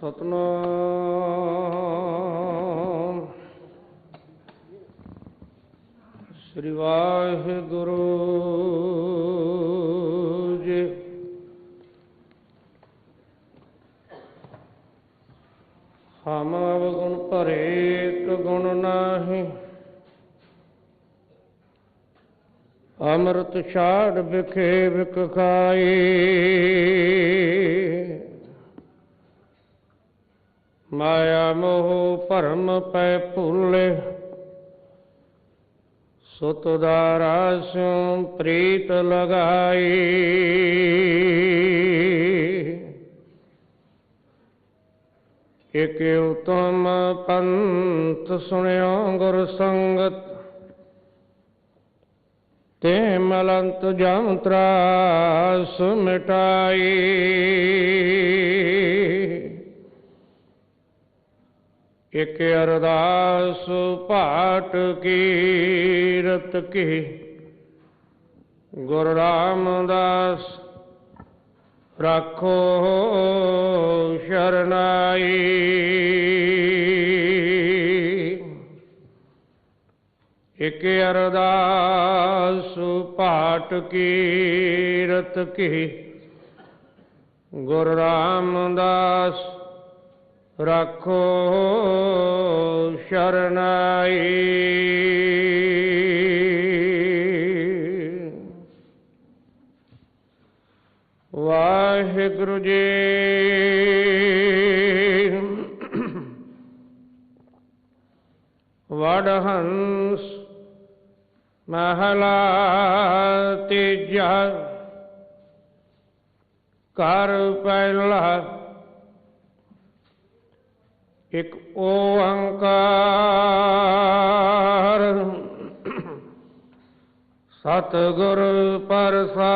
सतनाम श्री वाहिगुरु जी। हम अवगुण भरे एक गुण नाही, अमृत छाड़ बिखे बिक खाई। माया मोह भरम पै भूले, सुत दारा स्यों प्रीत लगाई। एक उत्तम पंथ सुनियो गुर संगत, ते मलंत जम त्रास मिटाई। एक अरदास पाठ कीरत की, गुरु रामदास राखो शरनाई। एक अरदास पाठ कीरत की, गुरु रामदास राखो शरनाई। वाहिगुरु जी। वडहंस महला तीजा, कर पहला एक ओंकार, सतगुर प्रसाद।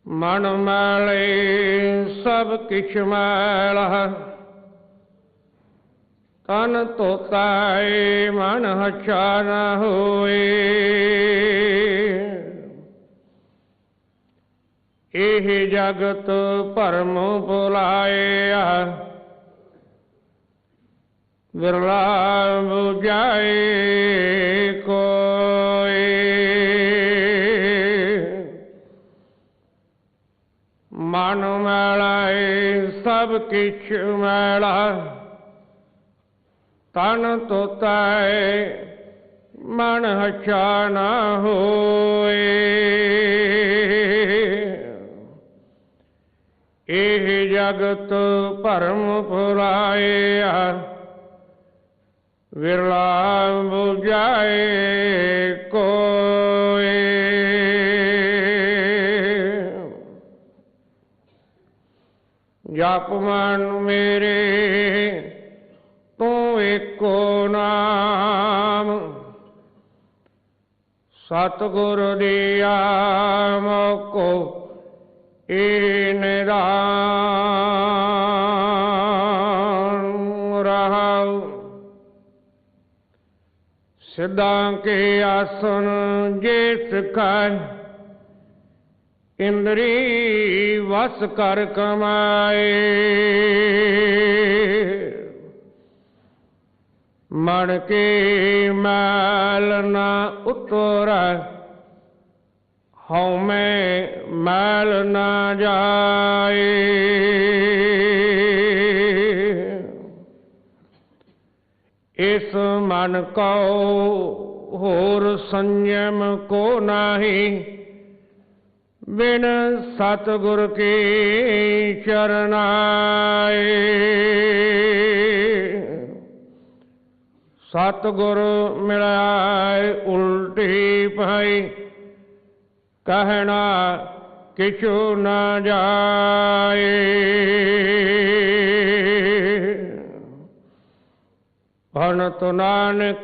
मन मैले सब किछ मैला, तन तोताए मन हच्छा न होए। एह जगत भरम भुलाया, विरला बुझाए कोई। मन मैलाए सब किछ मैला, तन तोताए मन हच्छा न होए। एह जगत भरम भुलाया, विरला बुझाए कोई। जप मन मेरे तू एको नाम, सतगुर दिया मोको ए निदान रहाऊ। सिद्धा के आसन जे सिखाए, इंद्री वस कर कमाए। मन के मैल न उतरै, हऊँ में मैल न जाए। इस मन को होर संयम को नाही, बिन सतगुर की चरनाए। सतगुर मिलाए उल्टी पाई, कहना किछु न जाए। भनत नानक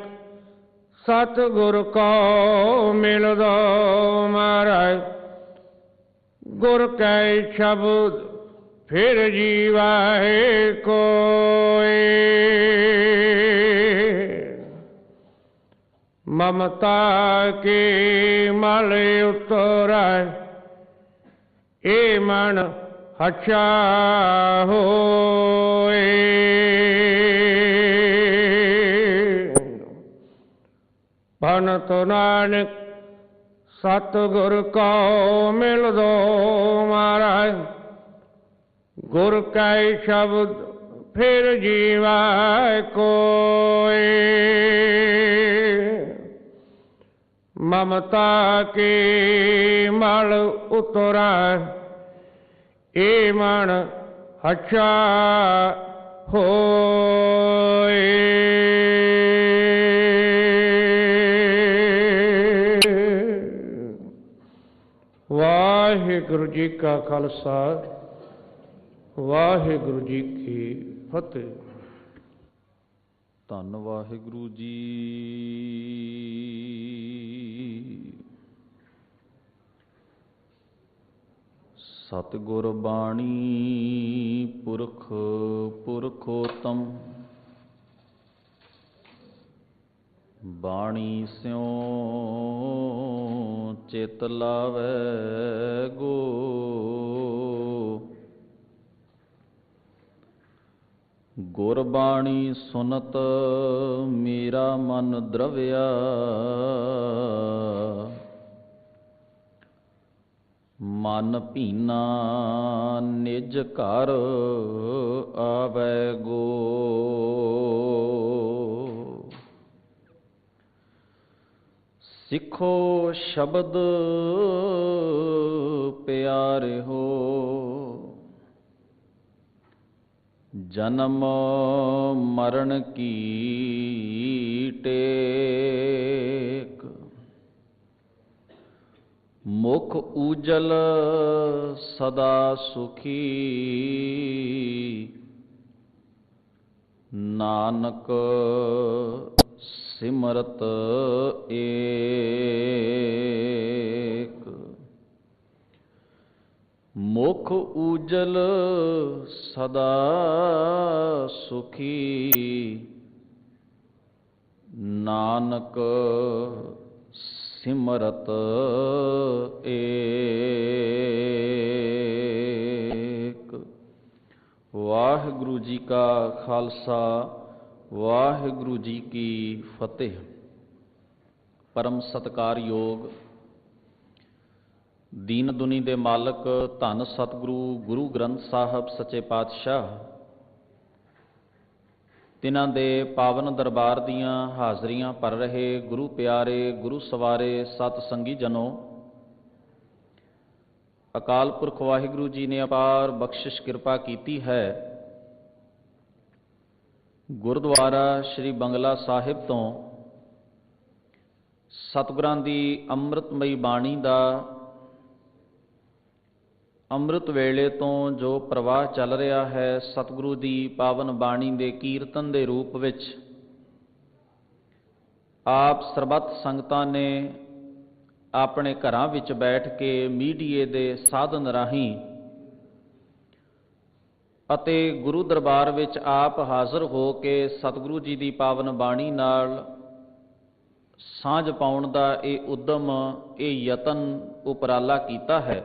सतगुर को मिल दो महाराज, गुर कै शब्द फिर जीवाए कोई। ममता के मल उतरै, ए मन हच्छा होए। भनत नानक सतगुर को मिल दो महाराज, गुर कै शब्द फिर जीवा कोई। ममता के मल उतरा ए मन अच्छा होए। वाहिगुरु जी का खालसा, वाहिगुरु जी की फतेह। धन वाहिगुरु जी। सतगुर बाणी पुरख पुरखोतम, बाणी स्यों चित लावै गो। गुरबाणी सुनत मेरा मन द्रव्या, मन भीना निज घर आवै गो। सिखो शब्द प्यारे हो, जन्म मरण की टेक। मुख उजल सदा सुखी, नानक सिमरत एक। मुख उजल सदा सुखी, नानक सिमरत एक। वाहिगुरु जी का खालसा, वाहिगुरु जी की फतेह। परम सत्कार योग दीन दुनी दे मालक धन सतगुरु गुरु ग्रंथ साहब सच्चे पातशाह, तिन्हां दे पावन दरबार दियां हाज़रियां भर रहे गुरु प्यारे गुरु सवारे सत संगी जनों, अकाल पुरख वाहिगुरु जी ने अपार बख्शिश कृपा कीती है। गुरुद्वारा श्री बंगला साहिब तो सतगुरां दी अमृतमई बाणी दा ਅੰਮ੍ਰਿਤ ਵੇਲੇ ਤੋਂ ਜੋ ਪ੍ਰਵਾਹ ਚੱਲ ਰਿਹਾ ਹੈ, ਸਤਿਗੁਰੂ ਦੀ ਪਾਵਨ ਬਾਣੀ ਦੇ ਕੀਰਤਨ ਦੇ ਰੂਪ ਵਿੱਚ ਆਪ ਸਰਬੱਤ ਸੰਗਤਾਂ ਨੇ ਆਪਣੇ ਘਰਾਂ ਵਿੱਚ ਬੈਠ ਕੇ ਮੀਡੀਏ ਦੇ ਸਾਧਨ ਰਾਹੀਂ ਅਤੇ ਗੁਰੂ ਦਰਬਾਰ ਵਿੱਚ ਆਪ ਹਾਜ਼ਰ ਹੋ ਕੇ ਸਤਿਗੁਰੂ ਜੀ ਦੀ ਪਾਵਨ ਬਾਣੀ ਨਾਲ ਸਾਂਝ ਪਾਉਣ ਦਾ ਇਹ ਉਦਮ, ਇਹ ਯਤਨ ਉਪਰਾਲਾ ਕੀਤਾ ਹੈ।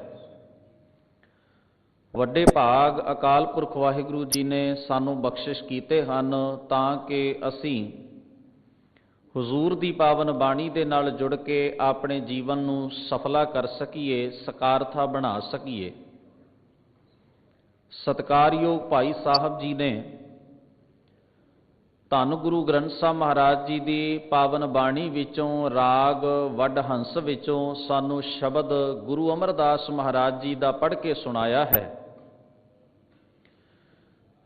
ਵੱਡੇ ਭਾਗ ਅਕਾਲ ਪੁਰਖ ਵਾਹਿਗੁਰੂ ਜੀ ਨੇ ਸਾਨੂੰ ਬਖਸ਼ਿਸ਼ ਕੀਤੇ ਹਨ ਤਾਂ ਕਿ ਅਸੀਂ ਹੁਜ਼ੂਰ ਦੀ ਪਾਵਨ ਬਾਣੀ ਦੇ ਨਾਲ ਜੁੜ ਕੇ ਆਪਣੇ ਜੀਵਨ ਨੂੰ ਸਫਲਾ ਕਰ ਸਕੀਏ, ਸਕਾਰਥਾ ਬਣਾ ਸਕੀਏ। ਸਤਿਕਾਰਯੋਗ ਭਾਈ ਸਾਹਿਬ ਜੀ ਨੇ ਧੰਨ ਗੁਰੂ ਗ੍ਰੰਥ ਸਾਹਿਬ ਮਹਾਰਾਜ ਜੀ ਦੀ ਪਾਵਨ ਬਾਣੀ ਵਿੱਚੋਂ ਰਾਗ ਵਡਹੰਸ ਵਿੱਚੋਂ ਸਾਨੂੰ ਸ਼ਬਦ ਗੁਰੂ ਅਮਰਦਾਸ ਮਹਾਰਾਜ ਜੀ ਦਾ ਪੜ੍ਹ ਕੇ ਸੁਣਾਇਆ ਹੈ।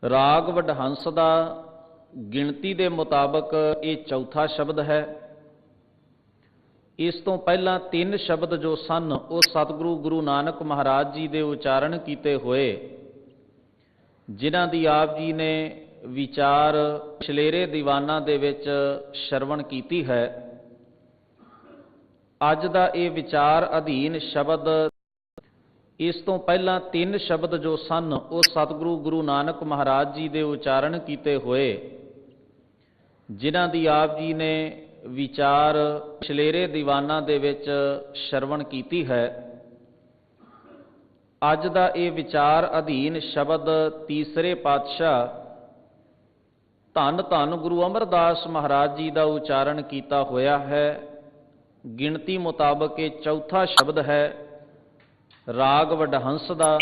ਰਾਗ ਵਡਹੰਸ ਦਾ ਗਿਣਤੀ ਦੇ ਮੁਤਾਬਕ ਇਹ ਚੌਥਾ ਸ਼ਬਦ ਹੈ। ਇਸ ਤੋਂ ਪਹਿਲਾਂ 3 ਸ਼ਬਦ ਜੋ ਸਨ ਉਹ ਸਤਿਗੁਰੂ ਗੁਰੂ ਨਾਨਕ ਮਹਾਰਾਜ ਜੀ ਦੇ ਉਚਾਰਨ ਕੀਤੇ ਹੋਏ, ਜਿਨ੍ਹਾਂ ਦੀ ਆਪ ਜੀ ਨੇ ਵਿਚਾਰ ਛਲੇਰੇ ਦੀਵਾਨਾਂ ਦੇ ਵਿੱਚ ਸ਼ਰਵਣ ਕੀਤੀ ਹੈ। ਅੱਜ ਦਾ ਇਹ ਵਿਚਾਰ ਅਧੀਨ ਸ਼ਬਦ, ਇਸ ਤੋਂ ਪਹਿਲਾਂ 3 ਸ਼ਬਦ ਜੋ ਸਨ ਉਹ ਸਤਿਗੁਰੂ ਗੁਰੂ ਨਾਨਕ ਮਹਾਰਾਜ ਜੀ ਦੇ ਉਚਾਰਨ ਕੀਤੇ ਹੋਏ, ਜਿਨ੍ਹਾਂ ਦੀ ਆਪ ਜੀ ਨੇ ਵਿਚਾਰ ਛਲੇਰੇ ਦੀਵਾਨਾਂ ਦੇ ਵਿੱਚ ਸ਼ਰਵਣ ਕੀਤੀ ਹੈ। ਅੱਜ ਦਾ ਇਹ ਵਿਚਾਰ ਅਧੀਨ ਸ਼ਬਦ ਤੀਸਰੇ ਪਾਤਸ਼ਾਹ ਧੰਨ ਧੰਨ ਗੁਰੂ ਅਮਰਦਾਸ ਮਹਾਰਾਜ ਜੀ ਦਾ ਉਚਾਰਨ ਕੀਤਾ ਹੋਇਆ ਹੈ। ਗਿਣਤੀ ਮੁਤਾਬਕ ਇਹ ਚੌਥਾ ਸ਼ਬਦ ਹੈ ਰਾਗ ਵਡਹੰਸ ਦਾ।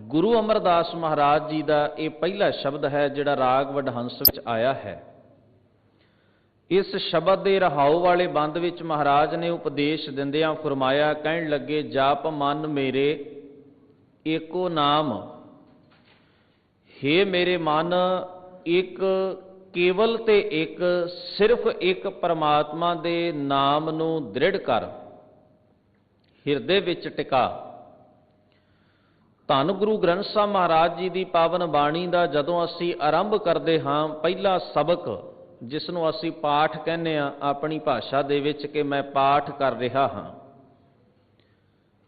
ਗੁਰੂ ਅਮਰਦਾਸ ਮਹਾਰਾਜ ਜੀ ਦਾ ਇਹ ਪਹਿਲਾ ਸ਼ਬਦ ਹੈ ਜਿਹੜਾ ਰਾਗ ਵਡਹੰਸ ਵਿੱਚ ਆਇਆ ਹੈ। ਇਸ ਸ਼ਬਦ ਦੇ ਰਹਾਉ ਵਾਲੇ ਬੰਦ ਵਿੱਚ ਮਹਾਰਾਜ ਨੇ ਉਪਦੇਸ਼ ਦਿੰਦਿਆਂ ਫਰਮਾਇਆ, ਕਹਿਣ ਲੱਗੇ, ਜਪ ਮਨ ਮੇਰੇ ਏਕੋ ਨਾਮ। ਹੇ ਮੇਰੇ ਮਨ, ਇੱਕ ਕੇਵਲ ਤੇ ਇੱਕ ਸਿਰਫ ਇੱਕ ਪਰਮਾਤਮਾ ਦੇ ਨਾਮ ਨੂੰ ਦ੍ਰਿੜ ਕਰ, ਹਿਰਦੇ ਵਿੱਚ ਟਿਕਾ। ਧੰਨ ਗੁਰੂ ਗ੍ਰੰਥ ਸਾਹਿਬ ਮਹਾਰਾਜ ਜੀ ਦੀ ਪਾਵਨ ਬਾਣੀ ਦਾ ਜਦੋਂ ਅਸੀਂ ਆਰੰਭ ਕਰਦੇ ਹਾਂ, ਪਹਿਲਾ ਸਬਕ ਜਿਸ ਨੂੰ ਅਸੀਂ ਪਾਠ ਕਹਿੰਦੇ ਹਾਂ ਆਪਣੀ ਭਾਸ਼ਾ ਦੇ ਵਿੱਚ ਕਿ ਮੈਂ ਪਾਠ ਕਰ ਰਿਹਾ ਹਾਂ,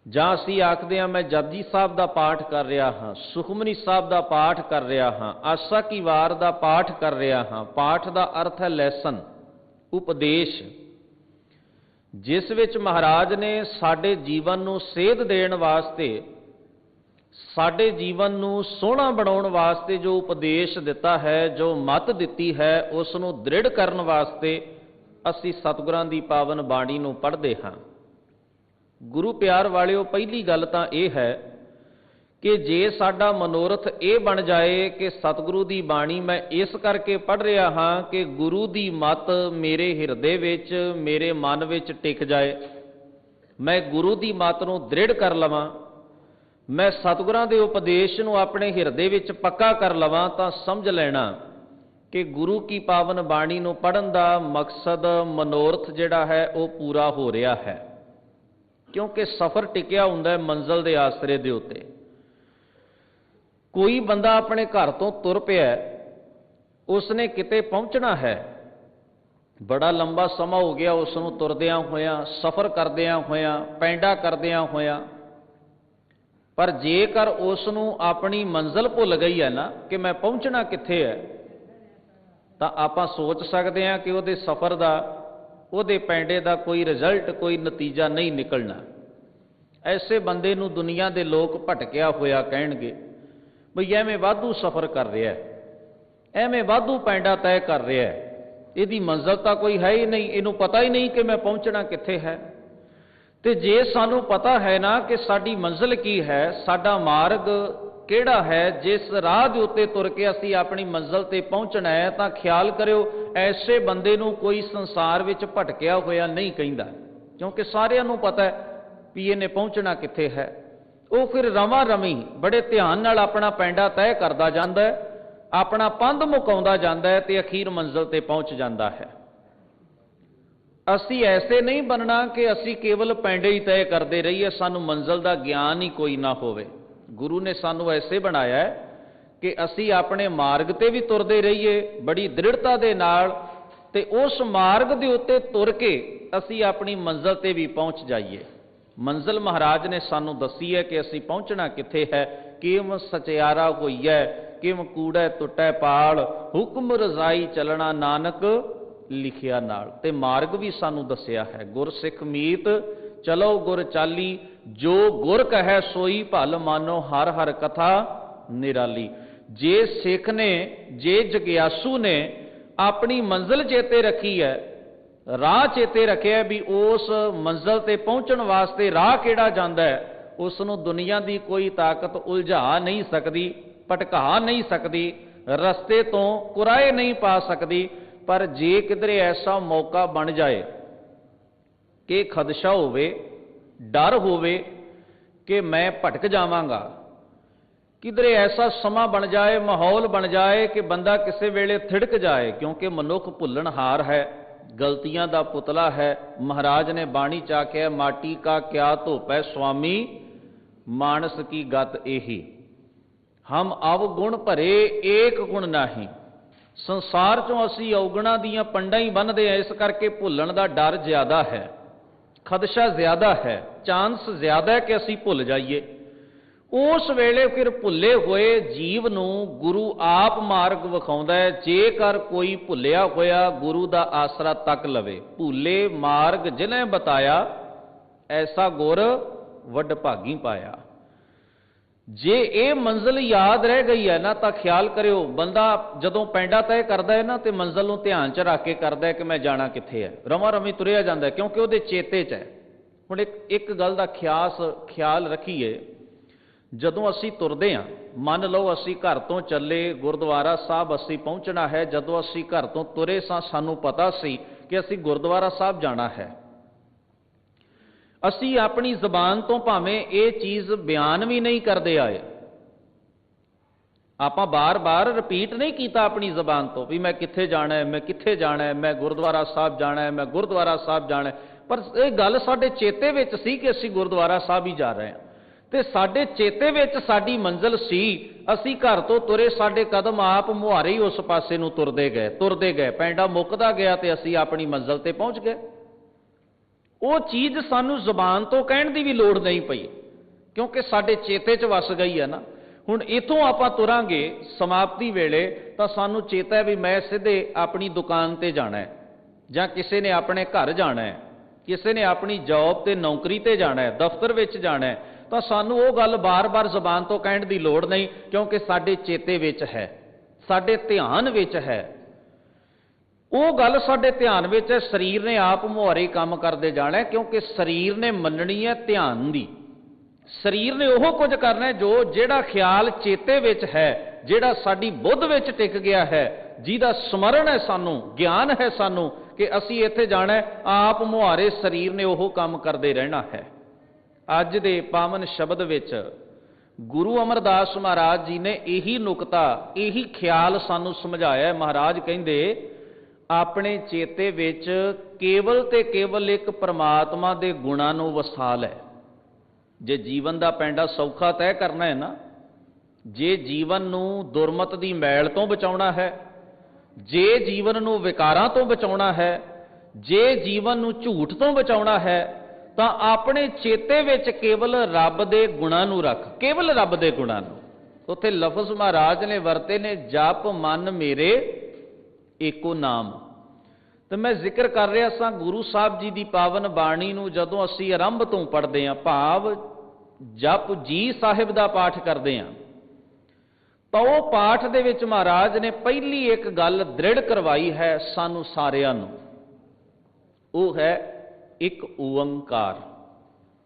ਜਾਂ ਅਸੀਂ ਆਖਦੇ ਹਾਂ ਮੈਂ ਜਪਜੀ ਸਾਹਿਬ ਦਾ ਪਾਠ ਕਰ ਰਿਹਾ ਹਾਂ, ਸੁਖਮਨੀ ਸਾਹਿਬ ਦਾ ਪਾਠ ਕਰ ਰਿਹਾ ਹਾਂ, ਆਸਾ ਕੀ ਵਾਰ ਦਾ ਪਾਠ ਕਰ ਰਿਹਾ ਹਾਂ। ਪਾਠ ਦਾ ਅਰਥ ਹੈ ਲੈਸਨ, ਉਪਦੇਸ਼, ਜਿਸ ਵਿੱਚ ਮਹਾਰਾਜ ਨੇ ਸਾਡੇ ਜੀਵਨ ਨੂੰ ਸੇਧ ਦੇਣ ਵਾਸਤੇ, ਸਾਡੇ ਜੀਵਨ ਨੂੰ ਸੋਹਣਾ ਬਣਾਉਣ ਵਾਸਤੇ ਜੋ ਉਪਦੇਸ਼ ਦਿੱਤਾ ਹੈ, ਜੋ ਮੱਤ ਦਿੱਤੀ ਹੈ, ਉਸ ਨੂੰ ਦ੍ਰਿੜ ਕਰਨ ਵਾਸਤੇ ਅਸੀਂ ਸਤਿਗੁਰਾਂ ਦੀ ਪਾਵਨ ਬਾਣੀ ਨੂੰ ਪੜ੍ਹਦੇ ਹਾਂ। ਗੁਰੂ ਪਿਆਰ ਵਾਲਿਓ, ਪਹਿਲੀ ਗੱਲ ਤਾਂ ਇਹ ਹੈ ਕਿ ਜੇ ਸਾਡਾ ਮਨੋਰਥ ਇਹ ਬਣ ਜਾਏ ਕਿ ਸਤਿਗੁਰੂ ਦੀ ਬਾਣੀ ਮੈਂ ਇਸ ਕਰਕੇ ਪੜ੍ਹ ਰਿਹਾ ਹਾਂ ਕਿ ਗੁਰੂ ਦੀ ਮੱਤ ਮੇਰੇ ਹਿਰਦੇ ਵਿੱਚ, ਮੇਰੇ ਮਨ ਵਿੱਚ ਟਿਕ ਜਾਏ, ਮੈਂ ਗੁਰੂ ਦੀ ਮੱਤ ਨੂੰ ਦ੍ਰਿੜ ਕਰ ਲਵਾਂ, ਮੈਂ ਸਤਿਗੁਰਾਂ ਦੇ ਉਪਦੇਸ਼ ਨੂੰ ਆਪਣੇ ਹਿਰਦੇ ਵਿੱਚ ਪੱਕਾ ਕਰ ਲਵਾਂ, ਤਾਂ ਸਮਝ ਲੈਣਾ ਕਿ ਗੁਰੂ ਕੀ ਪਾਵਨ ਬਾਣੀ ਨੂੰ ਪੜ੍ਹਨ ਦਾ ਮਕਸਦ, ਮਨੋਰਥ ਜਿਹੜਾ ਹੈ ਉਹ ਪੂਰਾ ਹੋ ਰਿਹਾ ਹੈ। ਕਿਉਂਕਿ ਸਫ਼ਰ ਟਿਕਿਆ ਹੁੰਦਾ ਹੈ ਮੰਜ਼ਲ ਦੇ ਆਸਰੇ ਦੇ ਉੱਤੇ। ਕੋਈ ਬੰਦਾ ਆਪਣੇ ਘਰ ਤੋਂ ਤੁਰ ਪਿਆ, ਉਸਨੇ ਕਿਤੇ ਪਹੁੰਚਣਾ ਹੈ, ਬੜਾ ਲੰਬਾ ਸਮਾਂ ਹੋ ਗਿਆ ਉਸ ਨੂੰ ਤੁਰਦਿਆਂ ਹੋਇਆਂ, ਸਫ਼ਰ ਕਰਦਿਆਂ ਹੋਇਆਂ, ਪੈਂਡਾ ਕਰਦਿਆਂ ਹੋਇਆਂ, ਪਰ ਜੇਕਰ ਉਸ ਨੂੰ ਆਪਣੀ ਮੰਜ਼ਿਲ ਭੁੱਲ ਗਈ ਹੈ ਨਾ ਕਿ ਮੈਂ ਪਹੁੰਚਣਾ ਕਿੱਥੇ ਹੈ, ਤਾਂ ਆਪਾਂ ਸੋਚ ਸਕਦੇ ਹਾਂ ਕਿ ਉਹਦੇ ਸਫ਼ਰ ਦਾ, ਉਹਦੇ ਪੈਂਡੇ ਦਾ ਕੋਈ ਰਿਜ਼ਲਟ, ਕੋਈ ਨਤੀਜਾ ਨਹੀਂ ਨਿਕਲਣਾ। ਐਸੇ ਬੰਦੇ ਨੂੰ ਦੁਨੀਆ ਦੇ ਲੋਕ ਭਟਕਿਆ ਹੋਇਆ ਕਹਿਣਗੇ, ਬਈ ਐਵੇਂ ਵਾਧੂ ਸਫ਼ਰ ਕਰ ਰਿਹਾ, ਐਵੇਂ ਵਾਧੂ ਪੈਂਡਾ ਤੈਅ ਕਰ ਰਿਹਾ, ਇਹਦੀ ਮੰਜ਼ਿਲ ਤਾਂ ਕੋਈ ਹੈ ਹੀ ਨਹੀਂ, ਇਹਨੂੰ ਪਤਾ ਹੀ ਨਹੀਂ ਕਿ ਮੈਂ ਪਹੁੰਚਣਾ ਕਿੱਥੇ ਹੈ। ਤੇ ਜੇ ਸਾਨੂੰ ਪਤਾ ਹੈ ਨਾ ਕਿ ਸਾਡੀ ਮੰਜ਼ਿਲ ਕੀ ਹੈ, ਸਾਡਾ ਮਾਰਗ ਕਿਹੜਾ ਹੈ, ਜਿਸ ਰਾਹ ਦੇ ਉੱਤੇ ਤੁਰ ਕੇ ਅਸੀਂ ਆਪਣੀ ਮੰਜ਼ਿਲ ਤੇ ਪਹੁੰਚਣਾ ਹੈ, ਤਾਂ ਖਿਆਲ ਕਰਿਓ ਐਸੇ ਬੰਦੇ ਨੂੰ ਕੋਈ ਸੰਸਾਰ ਵਿੱਚ ਭਟਕਿਆ ਹੋਇਆ ਨਹੀਂ ਕਹਿੰਦਾ, ਕਿਉਂਕਿ ਸਾਰਿਆਂ ਨੂੰ ਪਤਾ ਹੈ ਵੀ ਇਹਨੇ ਪਹੁੰਚਣਾ ਕਿੱਥੇ ਹੈ। ਉਹ ਫਿਰ ਰਵਾਂ ਰਵੀਂ ਬੜੇ ਧਿਆਨ ਨਾਲ ਆਪਣਾ ਪੈਂਡਾ ਤੈਅ ਕਰਦਾ ਜਾਂਦਾ ਹੈ, ਆਪਣਾ ਪੰਧ ਮੁਕਾਉਂਦਾ ਜਾਂਦਾ ਹੈ ਤੇ ਅਖੀਰ ਮੰਜ਼ਿਲ ਤੇ ਪਹੁੰਚ ਜਾਂਦਾ ਹੈ। ਅਸੀਂ ਐਸੇ ਨਹੀਂ ਬਣਨਾ ਕਿ ਅਸੀਂ ਕੇਵਲ ਪੈਂਡੇ ਹੀ ਤੈਅ ਕਰਦੇ ਰਹੀਏ, ਸਾਨੂੰ ਮੰਜ਼ਿਲ ਦਾ ਗਿਆਨ ਹੀ ਕੋਈ ਨਾ ਹੋਵੇ। ਗੁਰੂ ਨੇ ਸਾਨੂੰ ਐਸੇ ਬਣਾਇਆ ਹੈ ਕਿ ਅਸੀਂ ਆਪਣੇ ਮਾਰਗ ਤੇ ਵੀ ਤੁਰਦੇ ਰਹੀਏ ਬੜੀ ਦ੍ਰਿੜਤਾ ਦੇ ਨਾਲ, ਤੇ ਉਸ ਮਾਰਗ ਦੇ ਉੱਤੇ ਤੁਰ ਕੇ ਅਸੀਂ ਆਪਣੀ ਮੰਜ਼ਿਲ ਤੇ ਵੀ ਪਹੁੰਚ ਜਾਈਏ। ਮੰਜ਼ਿਲ ਮਹਾਰਾਜ ਨੇ ਸਾਨੂੰ ਦੱਸੀ ਹੈ ਕਿ ਅਸੀਂ ਪਹੁੰਚਣਾ ਕਿੱਥੇ ਹੈ। ਕਿਮ ਸਚਿਆਰਾ ਹੋਈਐ, ਕਿਮ ਕੂੜੈ ਟੁੱਟੈ ਪਾਲ, ਹੁਕਮ ਰਜ਼ਾਈ ਚੱਲਣਾ ਨਾਨਕ ਲਿਖਿਆ ਨਾਲ। ਤੇ ਮਾਰਗ ਵੀ ਸਾਨੂੰ ਦੱਸਿਆ ਹੈ, ਗੁਰ ਸਿੱਖ ਮੀਤ ਚਲੋ ਗੁਰ ਚਾਲੀ, ਜੋ ਗੁਰ ਕਹੈ ਸੋਈ ਭਲ ਮਾਨੋ, ਹਰ ਹਰ ਕਥਾ ਨਿਰਾਲੀ। ਜੇ ਸਿੱਖ ਨੇ, ਜੇ ਜਗਿਆਸੂ ਨੇ ਆਪਣੀ ਮੰਜ਼ਿਲ ਚੇਤੇ ਰੱਖੀ ਹੈ, ਰਾਹ ਚੇਤੇ ਰੱਖਿਆ ਵੀ ਉਸ ਮੰਜ਼ਿਲ ਤੇ ਪਹੁੰਚਣ ਵਾਸਤੇ ਰਾਹ ਕਿਹੜਾ ਜਾਂਦਾ ਹੈ, ਉਸ ਨੂੰ ਦੁਨੀਆ ਦੀ ਕੋਈ ਤਾਕਤ ਉਲਝਾ ਨਹੀਂ ਸਕਦੀ, ਭਟਕਾ ਨਹੀਂ ਸਕਦੀ, ਰਸਤੇ ਤੋਂ ਕੁਰਾਏ ਨਹੀਂ ਪਾ ਸਕਦੀ। ਪਰ ਜੇ ਕਿਧਰੇ ਐਸਾ ਮੌਕਾ ਬਣ ਜਾਏ ਕਿ ਖਦਸ਼ਾ ਹੋਵੇ, ਡਰ ਹੋਵੇ ਕਿ ਮੈਂ ਭਟਕ ਜਾਵਾਂਗਾ, ਕਿਧਰੇ ਐਸਾ ਸਮਾਂ ਬਣ ਜਾਏ, ਮਾਹੌਲ ਬਣ ਜਾਏ ਕਿ ਬੰਦਾ ਕਿਸੇ ਵੇਲੇ ਥਿੜਕ ਜਾਏ, ਕਿਉਂਕਿ ਮਨੁੱਖ ਭੁੱਲਣਹਾਰ ਹੈ, ਗਲਤੀਆਂ ਦਾ ਪੁਤਲਾ ਹੈ। ਮਹਾਰਾਜ ਨੇ ਬਾਣੀ ਚ ਆਖਿਆ, ਮਾਟੀ ਕਾ ਕਿਆ ਧੋਪੈ ਸੁਆਮੀ, ਮਾਨਸ ਕੀ ਗਤ ਇਹੀ, ਹਮ ਅਵਗੁਣ ਭਰੇ ਏਕ ਗੁਣ ਨਾਹੀ। ਸੰਸਾਰ ਚੋਂ ਅਸੀਂ ਔਗੁਣਾਂ ਦੀਆਂ ਪੰਡਾਂ ਹੀ ਬੰਨ੍ਹਦੇ ਹਾਂ, ਇਸ ਕਰਕੇ ਭੁੱਲਣ ਦਾ ਡਰ ਜ਼ਿਆਦਾ ਹੈ, ਖਦਸ਼ਾ ਜ਼ਿਆਦਾ ਹੈ, ਚਾਂਸ ਜ਼ਿਆਦਾ ਹੈ ਕਿ ਅਸੀਂ ਭੁੱਲ ਜਾਈਏ। ਉਸ ਵੇਲੇ ਫਿਰ ਭੁੱਲੇ ਹੋਏ ਜੀਵ ਨੂੰ ਗੁਰੂ ਆਪ ਮਾਰਗ ਵਿਖਾਉਂਦਾ ਹੈ। ਜੇਕਰ ਕੋਈ ਭੁੱਲਿਆ ਹੋਇਆ ਗੁਰੂ ਦਾ ਆਸਰਾ ਤੱਕ ਲਵੇ, ਭੁੱਲੇ ਮਾਰਗ ਜਿਨ੍ਹੇ ਬਤਾਇਆ, ਐਸਾ ਗੁਰ ਵੱਡ ਭਾਗੀ ਪਾਇਆ। ਜੇ ਇਹ ਮੰਜ਼ਿਲ ਯਾਦ ਰਹਿ ਗਈ ਹੈ ਨਾ ਤਾਂ ਖਿਆਲ ਕਰਿਓ, ਬੰਦਾ ਜਦੋਂ ਪੈਂਡਾ ਤੈਅ ਕਰਦਾ ਹੈ ਨਾ ਤੇ ਮੰਜ਼ਿਲ ਨੂੰ ਧਿਆਨ 'ਚ ਰੱਖ ਕੇ ਕਰਦਾ ਹੈ ਕਿ ਮੈਂ ਜਾਣਾ ਕਿੱਥੇ ਹੈ, ਰਵਾਂ ਰਵੀਂ ਤੁਰਿਆ ਜਾਂਦਾ ਕਿਉਂਕਿ ਉਹਦੇ ਚੇਤੇ 'ਚ ਹੈ। ਹੁਣ ਇੱਕ ਗੱਲ ਦਾ ਖਿਆਲ ਰੱਖੀਏ, ਜਦੋਂ ਅਸੀਂ ਤੁਰਦੇ ਹਾਂ, ਮੰਨ ਲਓ ਅਸੀਂ ਘਰ ਤੋਂ ਚੱਲੇ, ਗੁਰਦੁਆਰਾ ਸਾਹਿਬ ਅਸੀਂ ਪਹੁੰਚਣਾ ਹੈ। ਜਦੋਂ ਅਸੀਂ ਘਰ ਤੋਂ ਤੁਰੇ ਸਾਂ, ਸਾਨੂੰ ਪਤਾ ਸੀ ਕਿ ਅਸੀਂ ਗੁਰਦੁਆਰਾ ਸਾਹਿਬ ਜਾਣਾ ਹੈ। ਅਸੀਂ ਆਪਣੀ ਜ਼ਬਾਨ ਤੋਂ ਭਾਵੇਂ ਇਹ ਚੀਜ਼ ਬਿਆਨ ਵੀ ਨਹੀਂ ਕਰਦੇ ਆਏ, ਆਪਾਂ ਬਾਰ-ਬਾਰ ਰਿਪੀਟ ਨਹੀਂ ਕੀਤਾ ਆਪਣੀ ਜ਼ਬਾਨ ਤੋਂ ਵੀ ਮੈਂ ਕਿੱਥੇ ਜਾਣਾ ਹੈ, ਮੈਂ ਕਿੱਥੇ ਜਾਣਾ ਹੈ, ਮੈਂ ਗੁਰਦੁਆਰਾ ਸਾਹਿਬ ਜਾਣਾ ਹੈ, ਮੈਂ ਗੁਰਦੁਆਰਾ ਸਾਹਿਬ ਜਾਣਾ ਹੈ। ਪਰ ਇਹ ਗੱਲ ਸਾਡੇ ਚੇਤੇ ਵਿੱਚ ਸੀ ਕਿ ਅਸੀਂ ਗੁਰਦੁਆਰਾ ਸਾਹਿਬ ਹੀ ਜਾ ਰਹੇ ਹਾਂ, ਤੇ ਸਾਡੇ ਚੇਤੇ ਵਿੱਚ ਸਾਡੀ ਮੰਜ਼ਿਲ ਸੀ। ਅਸੀਂ ਘਰ ਤੋਂ ਤੁਰੇ, ਸਾਡੇ ਕਦਮ ਆਪ ਮੁਹਾਰੇ ਹੀ ਉਸ ਪਾਸੇ ਨੂੰ ਤੁਰਦੇ ਗਏ, ਪੈਂਡਾ ਮੁੱਕਦਾ ਗਿਆ ਤੇ ਅਸੀਂ ਆਪਣੀ ਮੰਜ਼ਿਲ ਤੇ ਪਹੁੰਚ ਗਏ। ਉਹ ਚੀਜ਼ ਸਾਨੂੰ ਜ਼ੁਬਾਨ ਤੋਂ ਕਹਿਣ ਦੀ ਵੀ ਲੋੜ ਨਹੀਂ ਪਈ, ਕਿਉਂਕਿ ਸਾਡੇ ਚੇਤੇ 'ਚ ਵਸ ਗਈ ਹੈ ਨਾ। ਹੁਣ ਇਥੋਂ ਆਪਾਂ ਤੁਰਾਂਗੇ ਸਮਾਪਤੀ ਵੇਲੇ ਤਾਂ ਸਾਨੂੰ ਚੇਤਾ ਹੈ ਵੀ ਮੈਂ ਸਿੱਧੇ ਆਪਣੀ ਦੁਕਾਨ ਤੇ ਜਾਣਾ ਹੈ, ਜਾਂ ਕਿਸੇ ਨੇ ਆਪਣੇ ਘਰ ਜਾਣਾ ਹੈ, ਕਿਸੇ ਨੇ ਆਪਣੀ ਜੌਬ ਤੇ ਨੌਕਰੀ ਤੇ ਜਾਣਾ ਹੈ, ਦਫ਼ਤਰ ਵਿੱਚ ਜਾਣਾ ਹੈ, ਤਾਂ ਸਾਨੂੰ ਉਹ ਗੱਲ ਬਾਰ-ਬਾਰ ਜ਼ੁਬਾਨ ਤੋਂ ਕਹਿਣ ਦੀ ਲੋੜ ਨਹੀਂ, ਕਿਉਂਕਿ ਸਾਡੇ ਚੇਤੇ ਵਿੱਚ ਹੈ, ਸਾਡੇ ਧਿਆਨ ਵਿੱਚ ਹੈ। ਉਹ ਗੱਲ ਸਾਡੇ ਧਿਆਨ ਵਿੱਚ ਹੈ। ਸਰੀਰ ਨੇ ਆਪ ਮੁਹਾਰੇ ਕੰਮ ਕਰਦੇ ਜਾਣਾ, ਕਿਉਂਕਿ ਸਰੀਰ ਨੇ ਮੰਨਣੀ ਹੈ ਧਿਆਨ ਦੀ। ਸਰੀਰ ਨੇ ਉਹ ਕੁਝ ਕਰਨਾ ਜਿਹੜਾ ਖਿਆਲ ਚੇਤੇ ਵਿੱਚ ਹੈ, ਜਿਹੜਾ ਸਾਡੀ ਬੁੱਧ ਵਿੱਚ ਟਿਕ ਗਿਆ ਹੈ, ਜਿਹਦਾ ਸਮਰਨ ਹੈ, ਸਾਨੂੰ ਗਿਆਨ ਹੈ ਸਾਨੂੰ ਕਿ ਅਸੀਂ ਇੱਥੇ ਜਾਣਾ, ਆਪ ਮੁਹਾਰੇ ਸਰੀਰ ਨੇ ਉਹ ਕੰਮ ਕਰਦੇ ਰਹਿਣਾ ਹੈ। ਅੱਜ ਦੇ ਪਾਵਨ ਸ਼ਬਦ ਵਿੱਚ ਗੁਰੂ ਅਮਰਦਾਸ ਮਹਾਰਾਜ ਜੀ ਨੇ ਇਹੀ ਨੁਕਤਾ, ਇਹੀ ਖਿਆਲ ਸਾਨੂੰ ਸਮਝਾਇਆ। ਮਹਾਰਾਜ ਕਹਿੰਦੇ ਆਪਣੇ ਚੇਤੇ ਵਿੱਚ ਕੇਵਲ ਤੇ ਕੇਵਲ ਇੱਕ ਪਰਮਾਤਮਾ ਦੇ ਗੁਣਾਂ ਨੂੰ ਵਸਾ ਲੈ। ਜੇ ਜੀਵਨ ਦਾ ਪੈਂਡਾ ਸੌਖਾ ਤੈਅ ਕਰਨਾ ਹੈ ਨਾ, ਜੇ ਜੀਵਨ ਨੂੰ ਦੁਰਮਤ ਦੀ ਮੈਲ ਤੋਂ ਬਚਾਉਣਾ ਹੈ, ਜੇ ਜੀਵਨ ਨੂੰ ਵਿਕਾਰਾਂ ਤੋਂ ਬਚਾਉਣਾ ਹੈ, ਜੇ ਜੀਵਨ ਨੂੰ ਝੂਠ ਤੋਂ ਬਚਾਉਣਾ ਹੈ, ਤਾਂ ਆਪਣੇ ਚੇਤੇ ਵਿੱਚ ਕੇਵਲ ਰੱਬ ਦੇ ਗੁਣਾਂ ਨੂੰ ਰੱਖ, ਕੇਵਲ ਰੱਬ ਦੇ ਗੁਣਾਂ ਨੂੰ। ਉੱਥੇ ਲਫ਼ਜ਼ ਮਹਾਰਾਜ ਨੇ ਵਰਤੇ ਨੇ, ਜਪ ਮਨ ਮੇਰੇ ਏਕੋ ਨਾਮ। ਤੇ ਮੈਂ ਜ਼ਿਕਰ ਕਰ ਰਿਹਾ ਸਾਂ ਗੁਰੂ ਸਾਹਿਬ ਜੀ ਦੀ ਪਾਵਨ ਬਾਣੀ ਨੂੰ ਜਦੋਂ ਅਸੀਂ ਆਰੰਭ ਤੋਂ ਪੜ੍ਹਦੇ ਹਾਂ, ਭਾਵ ਜਪ ਜੀ ਸਾਹਿਬ ਦਾ ਪਾਠ ਕਰਦੇ ਹਾਂ, ਤਾਂ ਉਹ ਪਾਠ ਦੇ ਵਿੱਚ ਮਹਾਰਾਜ ਨੇ ਪਹਿਲੀ ਇੱਕ ਗੱਲ ਦ੍ਰਿੜ ਕਰਵਾਈ ਹੈ ਸਾਨੂੰ ਸਾਰਿਆਂ ਨੂੰ, ਉਹ ਹੈ ਇੱਕ ਓੰਕਾਰ।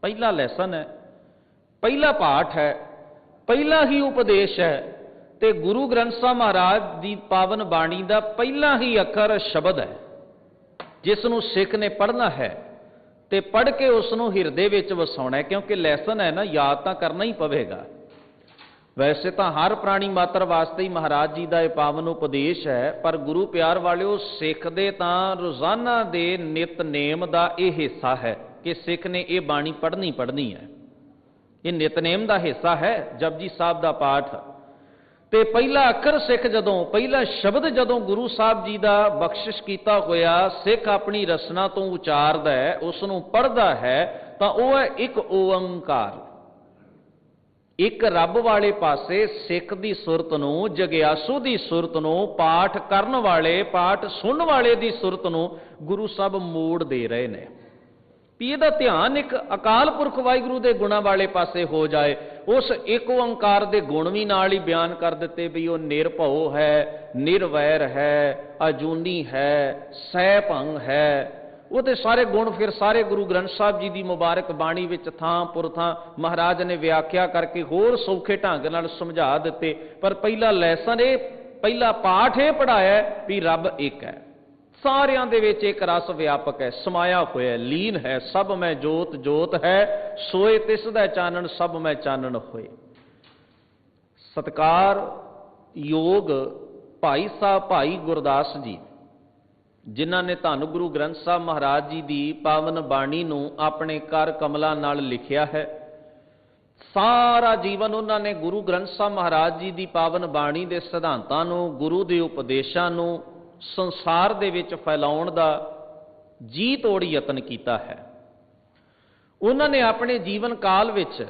ਪਹਿਲਾ ਲੈਸਨ ਹੈ, ਪਹਿਲਾ ਪਾਠ ਹੈ, ਪਹਿਲਾ ਹੀ ਉਪਦੇਸ਼ ਹੈ, ਤੇ ਗੁਰੂ ਗ੍ਰੰਥ ਸਾਹਿਬ ਮਹਾਰਾਜ ਦੀ ਪਾਵਨ ਬਾਣੀ ਦਾ ਪਹਿਲਾ ਹੀ ਅੱਖਰ ਸ਼ਬਦ ਹੈ, ਜਿਸ ਨੂੰ ਸਿੱਖ ਨੇ ਪੜ੍ਹਨਾ ਹੈ ਤੇ ਪੜ੍ਹ ਕੇ ਉਸ ਨੂੰ ਹਿਰਦੇ ਵਿੱਚ ਵਸਾਉਣਾ ਹੈ। ਕਿਉਂਕਿ ਲੈਸਨ ਹੈ ਨਾ, ਯਾਦ ਤਾਂ ਕਰਨਾ ਹੀ ਪਵੇਗਾ। ਵੈਸੇ ਤਾਂ ਹਰ ਪ੍ਰਾਣੀ ਮਾਤਰ ਵਾਸਤੇ ਹੀ ਮਹਾਰਾਜ ਜੀ ਦਾ ਇਹ ਪਾਵਨ ਉਪਦੇਸ਼ ਹੈ, ਪਰ ਗੁਰੂ ਪਿਆਰ ਵਾਲਿਓ, ਸਿੱਖ ਦੇ ਤਾਂ ਰੋਜ਼ਾਨਾ ਦੇ ਨਿਤਨੇਮ ਦਾ ਇਹ ਹਿੱਸਾ ਹੈ ਕਿ ਸਿੱਖ ਨੇ ਇਹ ਬਾਣੀ ਪੜ੍ਹਨੀ ਹੈ। ਇਹ ਨਿਤਨੇਮ ਦਾ ਹਿੱਸਾ ਹੈ ਜਪਜੀ ਸਾਹਿਬ ਦਾ ਪਾਠ। ਤੇ ਪਹਿਲਾ ਅੱਖਰ ਸਿੱਖ ਜਦੋਂ, ਪਹਿਲਾ ਸ਼ਬਦ ਜਦੋਂ ਗੁਰੂ ਸਾਹਿਬ ਜੀ ਦਾ ਬਖਸ਼ਿਸ਼ ਕੀਤਾ ਹੋਇਆ ਸਿੱਖ ਆਪਣੀ ਰਸਨਾ ਤੋਂ ਉਚਾਰਦਾ ਹੈ, ਉਸ ਨੂੰ ਪੜ੍ਹਦਾ ਹੈ, ਤਾਂ ਉਹ ਹੈ ਇੱਕ ਓੰਕਾਰ। ਇੱਕ ਰੱਬ ਵਾਲੇ ਪਾਸੇ ਸਿੱਖ ਦੀ ਸੁਰਤ ਨੂੰ, ਜਗਿਆਸੂ ਦੀ ਸੁਰਤ ਨੂੰ, ਪਾਠ ਕਰਨ ਵਾਲੇ, ਪਾਠ ਸੁਣਨ ਵਾਲੇ ਦੀ ਸੁਰਤ ਨੂੰ ਗੁਰੂ ਸਾਹਿਬ ਮੋੜ ਦੇ ਰਹੇ ਨੇ ਵੀ ਇਹਦਾ ਧਿਆਨ ਇੱਕ ਅਕਾਲ ਪੁਰਖ ਵਾਹਿਗੁਰੂ ਦੇ ਗੁਣਾਂ ਵਾਲੇ ਪਾਸੇ ਹੋ ਜਾਏ। ਉਸ ਇੱਕ ਓੰਕਾਰ ਦੇ ਗੁਣ ਵੀ ਨਾਲ ਹੀ ਬਿਆਨ ਕਰ ਦਿੱਤੇ ਵੀ ਉਹ ਨਿਰਭਉ ਹੈ, ਨਿਰਵੈਰ ਹੈ, ਅਜੂਨੀ ਹੈ, ਸਹਿਭੰਗ ਹੈ। ਉਹਦੇ ਸਾਰੇ ਗੁਣ ਫਿਰ ਸਾਰੇ ਗੁਰੂ ਗ੍ਰੰਥ ਸਾਹਿਬ ਜੀ ਦੀ ਮੁਬਾਰਕ ਬਾਣੀ ਵਿੱਚ ਥਾਂ ਪੁਰ ਥਾਂ ਮਹਾਰਾਜ ਨੇ ਵਿਆਖਿਆ ਕਰਕੇ ਹੋਰ ਸੌਖੇ ਢੰਗ ਨਾਲ ਸਮਝਾ ਦਿੱਤੇ। ਪਰ ਪਹਿਲਾ ਲੈਸਨ ਇਹ, ਪਹਿਲਾ ਪਾਠ ਇਹ ਪੜ੍ਹਾਇਆ ਵੀ ਰੱਬ ਇੱਕ ਹੈ, ਸਾਰਿਆਂ ਦੇ ਵਿੱਚ ਇੱਕ ਰਸ ਵਿਆਪਕ ਹੈ, ਸਮਾਇਆ ਹੋਇਆ, ਲੀਨ ਹੈ। ਸਭ ਮੈਂ ਜੋਤ ਜੋਤ ਹੈ, ਸੋਏ ਤਿਸ ਦਾ ਚਾਨਣ, ਸਭ ਮੈਂ ਚਾਨਣ ਹੋਏ। ਸਤਿਕਾਰ ਯੋਗ ਭਾਈ ਸਾਹਿਬ ਭਾਈ ਗੁਰਦਾਸ ਜੀ, ਜਿਨ੍ਹਾਂ ਨੇ ਧੰਨ ਗੁਰੂ ਗ੍ਰੰਥ ਸਾਹਿਬ ਮਹਾਰਾਜ ਜੀ ਦੀ ਪਾਵਨ ਬਾਣੀ ਨੂੰ ਆਪਣੇ ਕਰ ਕਮਲਾਂ ਨਾਲ ਲਿਖਿਆ ਹੈ। ਸਾਰਾ ਜੀਵਨ ਉਹਨਾਂ ਨੇ ਗੁਰੂ ਗ੍ਰੰਥ ਸਾਹਿਬ ਮਹਾਰਾਜ ਜੀ ਦੀ ਪਾਵਨ ਬਾਣੀ ਦੇ ਸਿਧਾਂਤਾਂ ਨੂੰ, ਗੁਰੂ ਦੇ ਉਪਦੇਸ਼ਾਂ ਨੂੰ ਸੰਸਾਰ ਦੇ ਵਿੱਚ ਫੈਲਾਉਣ ਦਾ ਜੀ ਤੋੜ ਯਤਨ ਕੀਤਾ ਹੈ। ਉਹਨਾਂ ਨੇ ਆਪਣੇ ਜੀਵਨ ਕਾਲ ਵਿੱਚ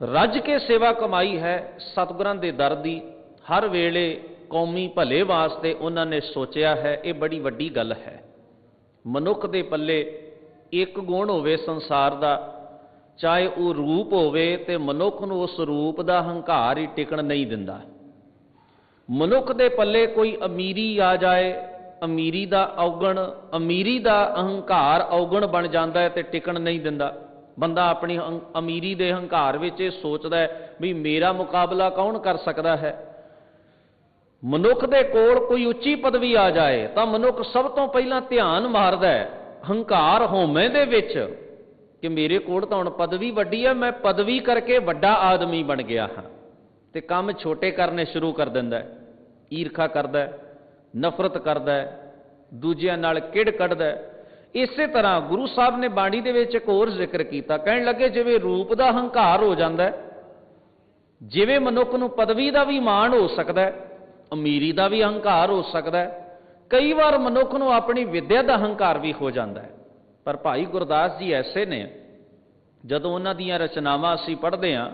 ਰੱਜ ਕੇ ਸੇਵਾ ਕਮਾਈ ਹੈ ਸਤਿਗੁਰਾਂ ਦੇ ਦਰ ਦੀ। ਹਰ ਵੇਲੇ ਕੌਮੀ ਭਲੇ ਵਾਸਤੇ ਉਹਨਾਂ ਨੇ ਸੋਚਿਆ ਹੈ। ਇਹ ਬੜੀ ਵੱਡੀ ਗੱਲ ਹੈ। ਮਨੁੱਖ ਦੇ ਪੱਲੇ ਇੱਕ ਗੁਣ ਹੋਵੇ ਸੰਸਾਰ ਦਾ, ਚਾਹੇ ਉਹ ਰੂਪ ਹੋਵੇ ਤੇ ਮਨੁੱਖ ਨੂੰ ਉਸ ਰੂਪ ਦਾ ਹੰਕਾਰ ਹੀ ਟਿਕਣ ਨਹੀਂ ਦਿੰਦਾ। ਮਨੁੱਖ ਦੇ ਪੱਲੇ ਕੋਈ ਅਮੀਰੀ ਆ ਜਾਏ, ਅਮੀਰੀ ਦਾ ਔਗਣ, ਅਮੀਰੀ ਦਾ ਅਹੰਕਾਰ ਔਗਣ ਬਣ ਜਾਂਦਾ ਹੈ ਤੇ ਟਿਕਣ ਨਹੀਂ ਦਿੰਦਾ। ਬੰਦਾ ਆਪਣੀ ਅਮੀਰੀ ਦੇ ਹੰਕਾਰ ਵਿੱਚ ਇਹ ਸੋਚਦਾ ਹੈ ਵੀ ਮੇਰਾ ਮੁਕਾਬਲਾ ਕੌਣ ਕਰ ਸਕਦਾ ਹੈ। ਮਨੁੱਖ ਦੇ ਕੋਲ ਕੋਈ ਉੱਚੀ ਪਦਵੀ ਆ ਜਾਏ ਤਾਂ ਮਨੁੱਖ ਸਭ ਤੋਂ ਪਹਿਲਾਂ ਧਿਆਨ ਮਾਰਦਾ ਹੈ ਹੰਕਾਰ ਹਉਮੈ ਦੇ ਵਿੱਚ ਕਿ ਮੇਰੇ ਕੋਲ ਤਾਂ ਹੁਣ ਪਦਵੀ ਵੱਡੀ ਹੈ, ਮੈਂ ਪਦਵੀ ਕਰਕੇ ਵੱਡਾ ਆਦਮੀ ਬਣ ਗਿਆ ਹਾਂ, ਤੇ ਕੰਮ ਛੋਟੇ ਕਰਨੇ ਸ਼ੁਰੂ ਕਰ ਦਿੰਦਾ ਹੈ। ਈਰਖਾ ਕਰਦਾ ਹੈ, ਨਫ਼ਰਤ ਕਰਦਾ ਹੈ, ਦੂਜਿਆਂ ਨਾਲ ਕਿੜ ਕੱਢਦਾ ਹੈ। ਇਸੇ ਤਰ੍ਹਾਂ ਗੁਰੂ ਸਾਹਿਬ ਨੇ ਬਾਣੀ ਦੇ ਵਿੱਚ ਇੱਕ ਹੋਰ ਜ਼ਿਕਰ ਕੀਤਾ, ਕਹਿਣ ਲੱਗੇ ਜਿਵੇਂ ਰੂਪ ਦਾ ਹੰਕਾਰ ਹੋ ਜਾਂਦਾ ਹੈ, ਜਿਵੇਂ ਮਨੁੱਖ ਨੂੰ ਪਦਵੀ ਦਾ ਵੀ ਮਾਣ ਹੋ ਸਕਦਾ ਹੈ, ਅਮੀਰੀ ਦਾ ਵੀ ਹੰਕਾਰ ਹੋ ਸਕਦਾ ਹੈ, ਕਈ ਵਾਰ ਮਨੁੱਖ ਨੂੰ ਆਪਣੀ ਵਿੱਦਿਆ ਦਾ ਹੰਕਾਰ ਵੀ ਹੋ ਜਾਂਦਾ ਹੈ। ਪਰ ਭਾਈ ਗੁਰਦਾਸ ਜੀ ਐਸੇ ਨੇ, ਜਦੋਂ ਉਹਨਾਂ ਦੀਆਂ ਰਚਨਾਵਾਂ ਅਸੀਂ ਪੜ੍ਹਦੇ ਹਾਂ,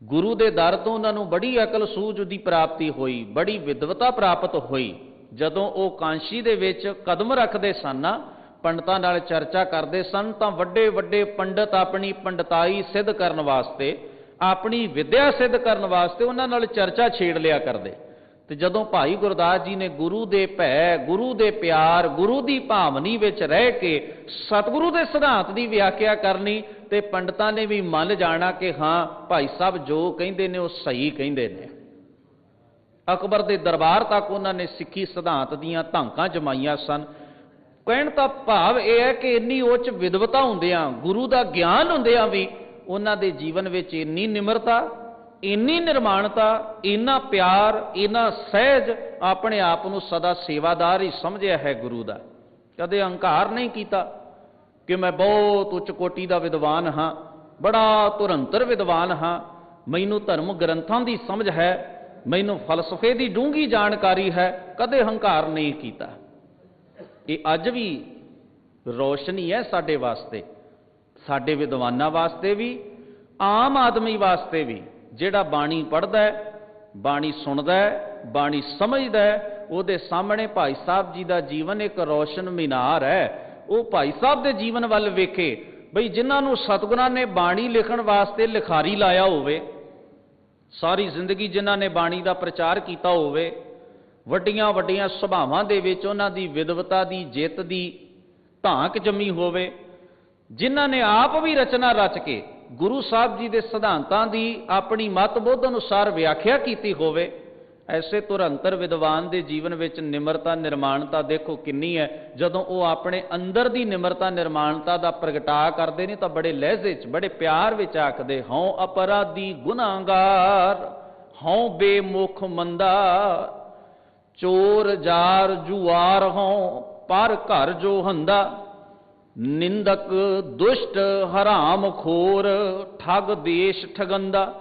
ਗੁਰੂ ਦੇ ਦਰ ਤੋਂ ਉਹਨਾਂ ਨੂੰ ਬੜੀ ਅਕਲ ਸੂਝ ਦੀ ਪ੍ਰਾਪਤੀ ਹੋਈ, ਬੜੀ ਵਿਦਵਤਾ ਪ੍ਰਾਪਤ ਹੋਈ। ਜਦੋਂ ਉਹ ਕਾਂਸ਼ੀ ਦੇ ਵਿੱਚ ਕਦਮ ਰੱਖਦੇ ਸਨ ਨਾ, ਪੰਡਤਾਂ ਨਾਲ ਚਰਚਾ ਕਰਦੇ ਸਨ, ਤਾਂ ਵੱਡੇ ਵੱਡੇ ਪੰਡਤ ਆਪਣੀ ਪੰਡਤਾਈ ਸਿੱਧ ਕਰਨ ਵਾਸਤੇ, ਆਪਣੀ ਵਿੱਦਿਆ ਸਿੱਧ ਕਰਨ ਵਾਸਤੇ ਉਹਨਾਂ ਨਾਲ ਚਰਚਾ ਛੇੜ ਲਿਆ ਕਰਦੇ। ਤੇ ਜਦੋਂ ਭਾਈ ਗੁਰਦਾਸ ਜੀ ਨੇ ਗੁਰੂ ਦੇ ਭੈ, ਗੁਰੂ ਦੇ ਪਿਆਰ, ਗੁਰੂ ਦੀ ਭਾਵਨੀ ਵਿੱਚ ਰਹਿ ਕੇ ਸਤਿਗੁਰੂ ਦੇ ਸਿਧਾਂਤ ਦੀ ਵਿਆਖਿਆ ਕਰਨੀ, ਤੇ ਪੰਡਤਾਂ ਨੇ ਵੀ ਮੰਨ ਜਾਣਾ ਕਿ ਹਾਂ ਭਾਈ ਸਾਹਿਬ ਜੋ ਕਹਿੰਦੇ ਨੇ ਉਹ ਸਹੀ ਕਹਿੰਦੇ ਨੇ। ਅਕਬਰ ਦੇ ਦਰਬਾਰ ਤੱਕ ਉਹਨਾਂ ਨੇ ਸਿੱਖੀ ਸਿਧਾਂਤ ਦੀਆਂ ਧਾਕਾਂ ਜਮਾਈਆਂ ਸਨ। ਕਹਿਣ ਦਾ ਭਾਵ ਇਹ ਹੈ ਕਿ ਇੰਨੀ ਉੱਚ ਵਿਦਵਤਾ ਹੁੰਦਿਆਂ, ਗੁਰੂ ਦਾ ਗਿਆਨ ਹੁੰਦਿਆਂ ਵੀ ਉਹਨਾਂ ਦੇ ਜੀਵਨ ਵਿੱਚ ਇੰਨੀ ਨਿਮਰਤਾ, ਇੰਨੀ ਨਿਰਮਾਣਤਾ, ਇੰਨਾ ਪਿਆਰ, ਇੰਨਾ ਸਹਿਜ, ਆਪਣੇ ਆਪ ਨੂੰ ਸਦਾ ਸੇਵਾਦਾਰ ਹੀ ਸਮਝਿਆ ਹੈ ਗੁਰੂ ਦਾ। ਕਦੇ ਹੰਕਾਰ ਨਹੀਂ ਕੀਤਾ ਕਿ ਮੈਂ ਬਹੁਤ ਉੱਚ ਕੋਟੀ ਦਾ ਵਿਦਵਾਨ ਹਾਂ, ਬੜਾ ਧੁਰੰਤਰ ਵਿਦਵਾਨ ਹਾਂ, ਮੈਨੂੰ ਧਰਮ ਗ੍ਰੰਥਾਂ ਦੀ ਸਮਝ ਹੈ, ਮੈਨੂੰ ਫਲਸਫੇ ਦੀ ਡੂੰਘੀ ਜਾਣਕਾਰੀ ਹੈ, ਕਦੇ ਹੰਕਾਰ ਨਹੀਂ ਕੀਤਾ। ਇਹ ਅੱਜ ਵੀ ਰੋਸ਼ਨੀ ਹੈ ਸਾਡੇ ਵਾਸਤੇ, ਸਾਡੇ ਵਿਦਵਾਨਾਂ ਵਾਸਤੇ ਵੀ, ਆਮ ਆਦਮੀ ਵਾਸਤੇ ਵੀ। ਜਿਹੜਾ ਬਾਣੀ ਪੜ੍ਹਦਾ ਹੈ, ਬਾਣੀ ਸੁਣਦਾ ਹੈ, ਬਾਣੀ ਸਮਝਦਾ ਹੈ, ਉਹਦੇ ਸਾਹਮਣੇ ਭਾਈ ਸਾਹਿਬ ਜੀ ਦਾ ਜੀਵਨ ਇੱਕ ਰੋਸ਼ਨ ਮੀਨਾਰ ਹੈ। ਉਹ ਭਾਈ ਸਾਹਿਬ ਦੇ ਜੀਵਨ ਵੱਲ ਵੇਖੇ ਬਈ ਜਿਨ੍ਹਾਂ ਨੂੰ ਸਤਿਗੁਰਾਂ ਨੇ ਬਾਣੀ ਲਿਖਣ ਵਾਸਤੇ ਲਿਖਾਰੀ ਲਾਇਆ ਹੋਵੇ, ਸਾਰੀ ਜ਼ਿੰਦਗੀ ਜਿਨ੍ਹਾਂ ਨੇ ਬਾਣੀ ਦਾ ਪ੍ਰਚਾਰ ਕੀਤਾ ਹੋਵੇ, ਵੱਡੀਆਂ ਵੱਡੀਆਂ ਸਭਾਵਾਂ ਦੇ ਵਿੱਚ ਉਹਨਾਂ ਦੀ ਵਿਦਵਤਾ ਦੀ, ਜਿੱਤ ਦੀ ਧਾਕ ਜੰਮੀ ਹੋਵੇ, ਜਿਨ੍ਹਾਂ ਨੇ ਆਪ ਵੀ ਰਚਨਾ ਰਚ ਕੇ ਗੁਰੂ ਸਾਹਿਬ ਜੀ ਦੇ ਸਿਧਾਂਤਾਂ ਦੀ ਆਪਣੀ ਮਤ ਬੁੱਧ ਅਨੁਸਾਰ ਵਿਆਖਿਆ ਕੀਤੀ ਹੋਵੇ, ਐਸੇ ਧੁਰੰਤਰ ਵਿਦਵਾਨ ਦੇ ਜੀਵਨ ਵਿੱਚ ਨਿਮਰਤਾ, ਨਿਰਮਾਣਤਾ ਦੇਖੋ ਕਿੰਨੀ ਹੈ। ਜਦੋਂ ਉਹ ਆਪਣੇ ਅੰਦਰ ਦੀ ਨਿਮਰਤਾ, ਨਿਰਮਾਣਤਾ ਦਾ ਪ੍ਰਗਟਾ ਕਰਦੇ ਨੇ ਤਾਂ ਬੜੇ ਲਹਿਜ਼ੇ 'ਚ, ਬੜੇ ਪਿਆਰ ਵਿੱਚ ਆਖਦੇ, ਹਉ ਅਪਰਾਧੀ ਗੁਨਾਹਗਾਰ, ਹਉ ਬੇਮੁਖ ਮੰਦਾ, ਚੋਰ ਜਾਰ ਜੁਆਰ ਹਉ, ਪਰ ਘਰ ਜੋ ਹੰਦਾ, ਨਿੰਦਕ ਦੁਸ਼ਟ ਹਰਾਮ ਖੋਰ, ਠੱਗ ਦੇਸ਼ ਠਗੰਦਾ,